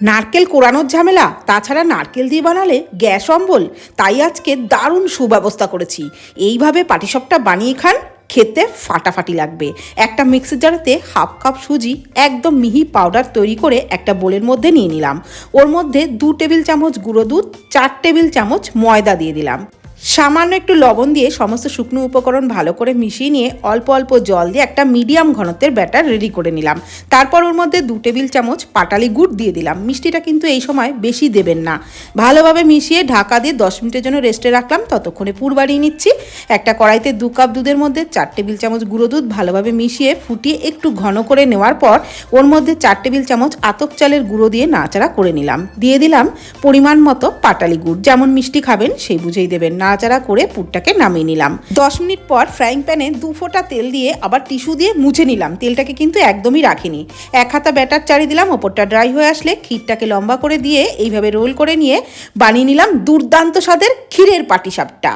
নারকেল কোরানোর ঝামেলা, তাছাড়া নারকেল দিয়ে বানালে গ্যাস অম্বল, তাই আজকে দারুণ সুব্যবস্থা করেছি। এইভাবে পাটিসাপটা বানিয়ে খান, খেতে ফাটাফাটি লাগবে। একটা মিক্সির জারেতে হাফ কাপ সুজি একদম মিহি পাউডার তৈরি করে একটা বোলের মধ্যে নিয়ে নিলাম। ওর মধ্যে 2 টেবিল চামচ গুঁড়ো দুধ, 4 টেবিল চামচ ময়দা দিয়ে দিলাম। সামান্য একটু লবণ দিয়ে সমস্ত শুকনো উপকরণ ভালো করে মিশিয়ে নিয়ে অল্প অল্প জল দিয়ে একটা মিডিয়াম ঘনত্বের ব্যাটার রেডি করে নিলাম। তারপর ওর মধ্যে 2 টেবিল চামচ পাটালি গুড় দিয়ে দিলাম। মিষ্টিটা কিন্তু এই সময় বেশি দেবেন না। ভালোভাবে মিশিয়ে ঢাকা দিয়ে 10 মিনিটের জন্য রেস্টে রাখলাম। ততক্ষণে পুর বানিয়ে নিচ্ছি। একটা কড়াইতে 2 কাপ দুধের মধ্যে 4 টেবিল চামচ গুঁড়ো দুধ ভালোভাবে মিশিয়ে ফুটিয়ে একটু ঘন করে নেওয়ার পর ওর মধ্যে 4 টেবিল চামচ আতপ চালের গুঁড়ো দিয়ে নাড়াচাড়া করে নিলাম। দিয়ে দিলাম পরিমাণ মতো পাটালি গুড়, যেমন মিষ্টি খাবেন সেই বুঝেই দেবেন। নাড়াচাড়া করে পুরটাকে নামিয়ে নিলাম। 10 মিনিট পর ফ্রাইং প্যানে 2 ফোঁটা তেল দিয়ে আবার টিস্যু দিয়ে মুছে নিলাম। তেলটাকে কিন্তু একদমই রাখিনি। 1 হাতা ব্যাটার চাড়িয়ে দিলাম। ওপরটা ড্রাই হয়ে আসলে ক্ষীরটাকে লম্বা করে দিয়ে এইভাবে রোল করে নিয়ে বানিয়ে নিলাম দুর্দান্ত স্বাদের ক্ষীরের পাটিসাপটা।